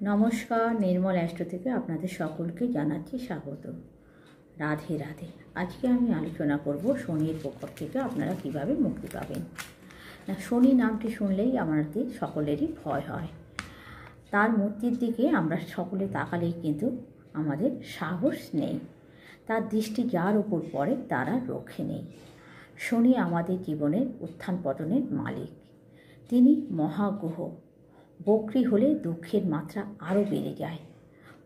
নমস্কার, নির্মল অ্যাস্ট্রো থেকে আপনাদের সকলকে জানাচ্ছি স্বাগত। রাধে রাধে। আজকে আমি আলোচনা করব শনির প্রকোপ থেকে আপনারা কিভাবে মুক্তি পাবেন। না, শনি নামটি শুনলেই আমাদের সকলেরই ভয় হয়। তার মূর্তির দিকে আমরা সকলে তাকালেই কিন্তু আমাদের সাহস নেই। তার দৃষ্টি যার উপর পড়ে তার আর রক্ষে নেই। শনি আমাদের জীবনের উত্থান পতনের মালিক। তিনি মহাগ্রহ। বক্রী হলে দুঃখের মাত্রা আরও বেড়ে যায়।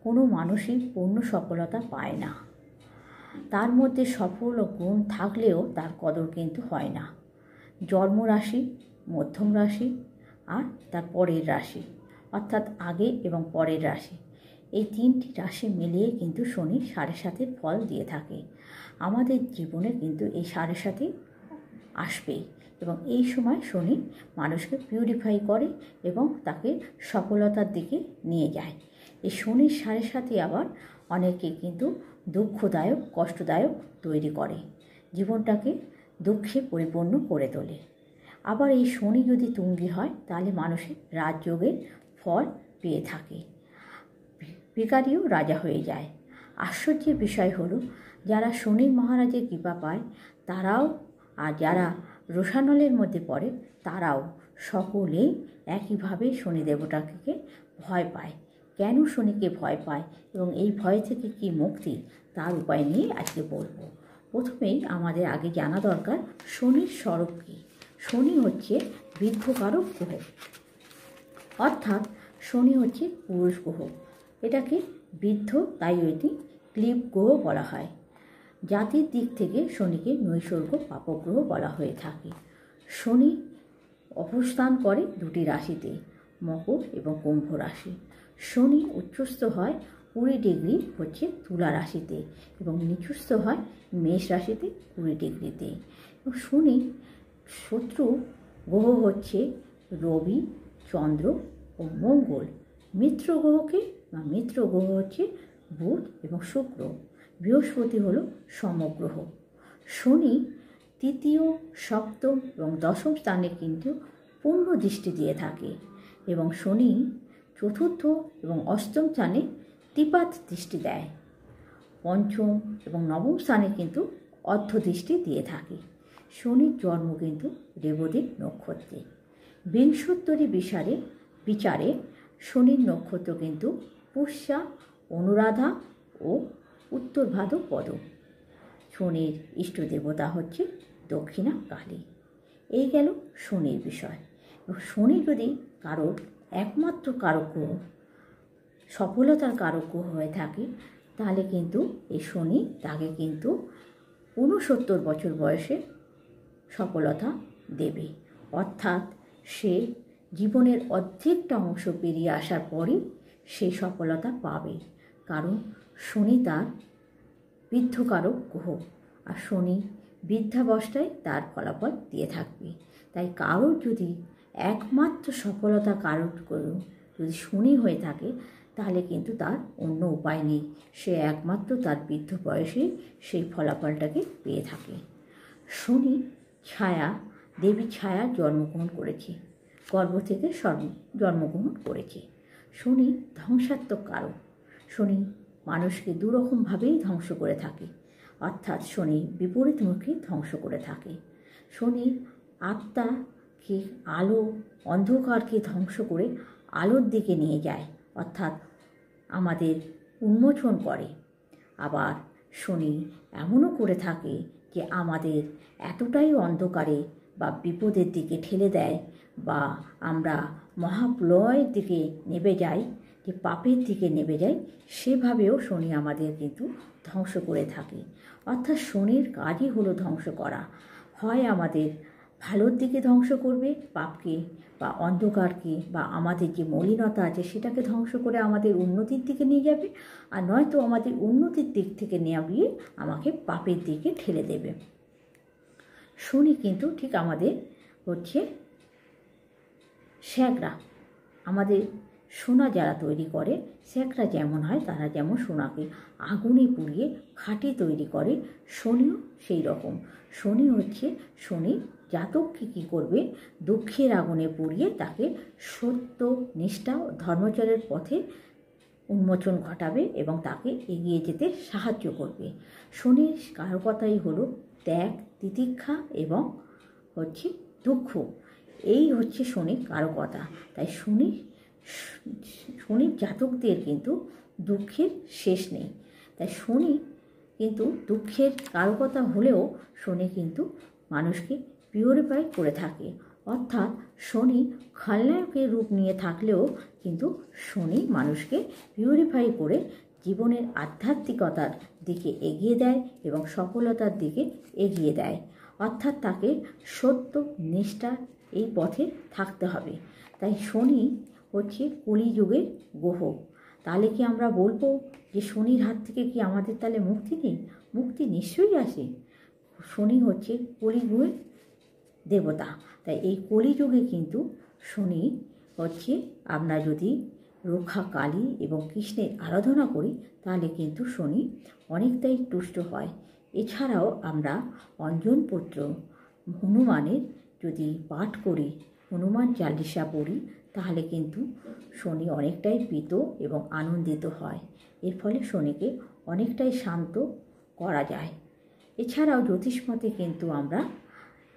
কোনো মানুষই পূর্ণ সফলতা পায় না। তার মধ্যে সফল গুণ থাকলেও তার কদর কিন্তু হয় না। জন্মরাশি, মধ্যম রাশি আর তার পরের রাশি, অর্থাৎ আগে এবং পরের রাশি, এই তিনটি রাশি মিলিয়ে কিন্তু শনি 7.5 ফল দিয়ে থাকে। আমাদের জীবনে কিন্তু এই 7.5 আসবেই, এবং এই সময় শনি মানুষকে পিউরিফাই করে এবং তাকে সফলতার দিকে নিয়ে যায়। এই শনির 7.5 আবার অনেকে কিন্তু দুঃখদায়ক, কষ্টদায়ক তৈরি করে, জীবনটাকে দুঃখে পরিপূর্ণ করে তোলে। আবার এই শনি যদি তুঙ্গি হয় তাহলে মানুষের রাজযোগের ফল পেয়ে থাকে, ভিখারিও রাজা হয়ে যায়। আশ্চর্যের বিষয় হলো, যারা শনি মহারাজের কৃপা পায় তারাও, আর যারা রোষানলের মধ্যে পড়ে তারাও সকলেই একইভাবে শনি দেবতাকে ভয় পায়। কেন শনিকে ভয় পায় এবং এই ভয় থেকে কি মুক্তি, তার উপায় নিয়ে আজকে বলবো। প্রথমেই আমাদের আগে জানা দরকার শনির স্বরূপ কী। শনি হচ্ছে বৃদ্ধকারক গ্রহ, অর্থাৎ শনি হচ্ছে পুরুষ গ্রহ। এটাকে বৃদ্ধ, তাই এটি ক্লীব গ্রহ বলা হয়। জাতির দিক থেকে শনিকে নৈসর্গ পাপগ্রহ বলা হয়ে থাকে। শনি অবস্থান করে দুটি রাশিতে, মকর এবং কুম্ভ রাশি। শনি উচ্চস্থ হয় 20 ডিগ্রি হচ্ছে তুলা রাশিতে এবং নিচস্থ হয় মেষ রাশিতে 20 ডিগ্রিতে। এবং শনি শত্রু গ্রহ হচ্ছে রবি, চন্দ্র ও মঙ্গল। মিত্র গ্রহ হচ্ছে বুধ এবং শুক্র। বৃহস্পতি হলো সমগ্রহ। শনি তৃতীয়, সপ্তম এবং দশম স্থানে কিন্তু পূর্ণ দৃষ্টি দিয়ে থাকে, এবং শনি চতুর্থ এবং অষ্টম স্থানে ত্রিপাত দৃষ্টি দেয়। পঞ্চম এবং নবম স্থানে কিন্তু অর্ধ দৃষ্টি দিয়ে থাকে। শনির জন্ম কিন্তু রেবতী নক্ষত্রে। বিংশোত্তরী বিচারে শনির নক্ষত্র কিন্তু পুষ্যা, অনুরাধা ও উত্তর ভাদ্রপদ। শনির ইষ্ট দেবতা হচ্ছে দক্ষিণা কালী। এই গেল শনির বিষয়। শনি যদি কারোর একমাত্র কারক গ্রহ, সফলতার কারক গ্রহ হয়ে থাকে, তাহলে কিন্তু এই শনি তাকে কিন্তু 69 বছর বয়সে সফলতা দেবে। অর্থাৎ সে জীবনের অর্ধেকটা অংশ পেরিয়ে আসার পরই সে সফলতা পাবে, কারণ শনি তার বৃদ্ধকারক গ্রহ, আর শনি বৃদ্ধাবস্থায় তার ফলাফল দিয়ে থাকবে। তাই কারোর যদি একমাত্র সফলতা কারক গ্রহ যদি শনি হয়ে থাকে, তাহলে কিন্তু তার অন্য উপায় নেই, সে একমাত্র তার বৃদ্ধ বয়সে সেই ফলাফলটাকে পেয়ে থাকে। শনি ছায়া, দেবী ছায়া জন্মগ্রহণ করেছে, গর্ভ থেকে জন্মগ্রহণ করেছে। শনি ধ্বংসাত্মক কারক। শনি মানুষকে দুরকমভাবেই ধ্বংস করে থাকে, অর্থাৎ শনি বিপরীতমুখী ধ্বংস করে থাকে। শনি আত্মাকে, আলো, অন্ধকারকে ধ্বংস করে আলোর দিকে নিয়ে যায়, অর্থাৎ আমাদের উন্মোচন করে। আবার শনি এমনও করে থাকে যে আমাদের এতটাই অন্ধকারে বা বিপদের দিকে ঠেলে দেয়, বা আমরা মহাপ্রলয়ের দিকে নেমে যাই, যে পাপের দিকে নেমে যাই, সেভাবেও শনি আমাদের কিন্তু ধ্বংস করে থাকে। অর্থাৎ শনির কাজই হলো ধ্বংস করা। হয় আমাদের ভালোর দিকে ধ্বংস করবে, পাপকে বা অন্ধকারকে বা আমাদের যে মলিনতা আছে সেটাকে ধ্বংস করে আমাদের উন্নতির দিকে নিয়ে যাবে, আর নয়তো আমাদের উন্নতির দিক থেকে নেওয়া গিয়ে আমাকে পাপের দিকে ঠেলে দেবে। শনি কিন্তু ঠিক আমাদের হচ্ছে শ্যাগরা, আমাদের সোনা যারা তৈরি করে স্যাকরা যেমন হয়, তারা যেমন সোনাকে আগুনে পুড়িয়ে খাঁটি তৈরি করে, শনিও সেই রকম। শনি হচ্ছে, শনি জাতককে কী করবে, দুঃখের আগুনে পুড়িয়ে তাকে সত্য, নিষ্ঠা ও ধর্মচর্যার পথে উন্মোচন ঘটাবে এবং তাকে এগিয়ে যেতে সাহায্য করবে। শনির কারকতাই হলো ত্যাগ, তিতিক্ষা এবং হচ্ছে দুঃখ। এই হচ্ছে শনির কারকতা। তাই শনির জাতকদের কিন্তু দুঃখের শেষ নেই। তাই শনি কিন্তু দুঃখের কারকতা হলেও শনি কিন্তু মানুষকে পিউরিফাই করে থাকে। অর্থাৎ শনি খলনায়কের রূপ নিয়ে থাকলেও কিন্তু শনি মানুষকে পিউরিফাই করে জীবনের আধ্যাত্মিকতার দিকে এগিয়ে দেয় এবং সফলতার দিকে এগিয়ে দেয়। অর্থাৎ তাকে সত্য, নিষ্ঠা এই পথে থাকতে হবে। তাই শনি হচ্ছে কলিযুগের গ্রহ। তাহলে কি আমরা বলবো যে শনির হাত থেকে কি আমাদের তাহলে মুক্তি নেই? মুক্তি নিশ্চয়ই আসে। শনি হচ্ছে কলিযুগের দেবতা। তাই এই কলিযুগে কিন্তু শনি হচ্ছে, আমরা যদি রক্ষা কালী এবং কৃষ্ণের আরাধনা করি তাহলে কিন্তু শনি অনেকটাই তুষ্ট হয়। এছাড়াও আমরা অঞ্জন পুত্র হনুমানের যদি পাঠ করি, হনুমান চালিসা পড়ি, তাহলে কিন্তু শনি অনেকটাই প্রীত এবং আনন্দিত হয়। এর ফলে শনিকে অনেকটাই শান্ত করা যায়। এছাড়াও জ্যোতিষমতে কিন্তু আমরা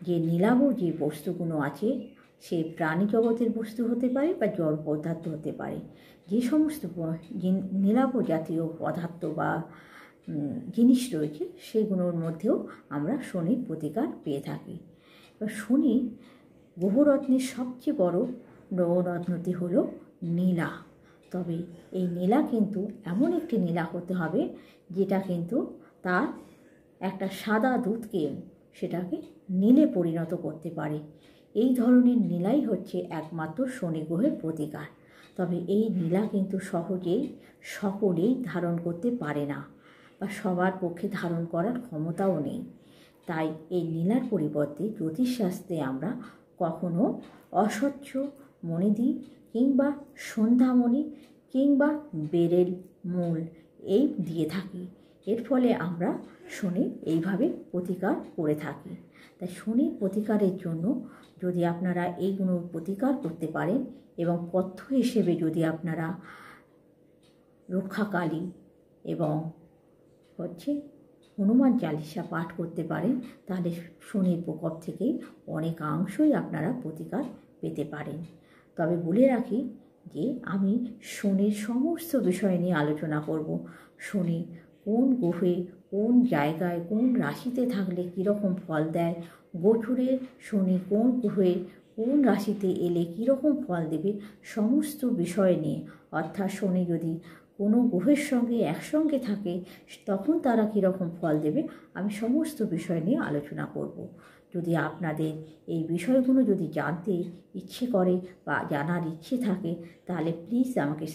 যে নীলাভ যে বস্তুগুলো আছে, সে প্রাণী জগতের বস্তু হতে পারে বা জড় পদার্থ হতে পারে। যে সমস্ত নীলাভ জাতীয় পদার্থ বা জিনিস রয়েছে সেগুলোর মধ্যেও আমরা শনির প্রতিকার পেয়ে থাকি। এবার শনি গ্রহরত্নের সবচেয়ে বড় গ্রহরত্নটি হলো নীলা। তবে এই নীলা কিন্তু এমন একটি নীলা হতে হবে যেটা কিন্তু তার একটা সাদা দুধকে সেটাকে নীলে পরিণত করতে পারে। এই ধরনের নীলাই হচ্ছে একমাত্র শনি গ্রহের প্রতিকার। তবে এই নীলা কিন্তু সহজেই সকলেই ধারণ করতে পারে না বা সবার পক্ষে ধারণ করার ক্ষমতাও নেই। তাই এই নীলার পরিবর্তে জ্যোতিষশাস্ত্রে আমরা কখনো অস্বচ্ছ মণিদ্বীপ কিংবা সন্ধ্যামণি কিংবা বেরেল মূল এই দিয়ে থাকি। এর ফলে আমরা শনির এইভাবে প্রতিকার করে থাকি। তাই শনির প্রতিকারের জন্য যদি আপনারা এইগুলো প্রতিকার করতে পারেন এবং পথ্য হিসেবে যদি আপনারা রক্ষাকালী এবং হচ্ছে হনুমান চালিসা পাঠ করতে পারেন, তাহলে শনির প্রকোপ থেকেই অনেকাংশই আপনারা প্রতিকার পেতে পারেন। তবে বলে রাখি যে আমি শনির সমস্ত বিষয় নিয়ে আলোচনা করব। শনি কোন গ্রহে, কোন জায়গায়, কোন রাশিতে থাকলে কীরকম ফল দেয়, গোচরে শনি কোন গ্রহে কোন রাশিতে এলে কীরকম ফল দেবে, সমস্ত বিষয় নিয়ে। অর্থাৎ শনি যদি কোনো গ্রহের সঙ্গে একসঙ্গে থাকে তখন তারা কীরকম ফল দেবে, আমি সমস্ত বিষয় নিয়ে আলোচনা করব। যদি আপনাদের এই বিষয়গুলো যদি জানতে ইচ্ছে করে বা জানার ইচ্ছে থাকে তাহলে প্লিজ আমাকে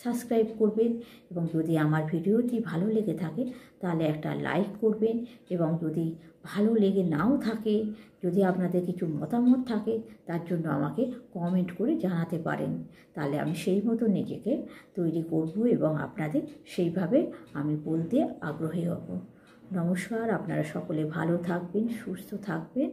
সাবস্ক্রাইব করবেন এবং যদি আমার ভিডিওটি ভালো লেগে থাকে তাহলে একটা লাইক করবেন এবং যদি ভালো লেগে নাও থাকে, যদি আপনাদের কিছু মতামত থাকে তার জন্য আমাকে কমেন্ট করে জানাতে পারেন। তাহলে আমি সেই মতো নিজেকে তৈরি করব এবং আপনাদের সেইভাবে আমি বলতে আগ্রহী হব। নমস্কার, আপনারা সকলে ভালো থাকবেন, সুস্থ থাকবেন।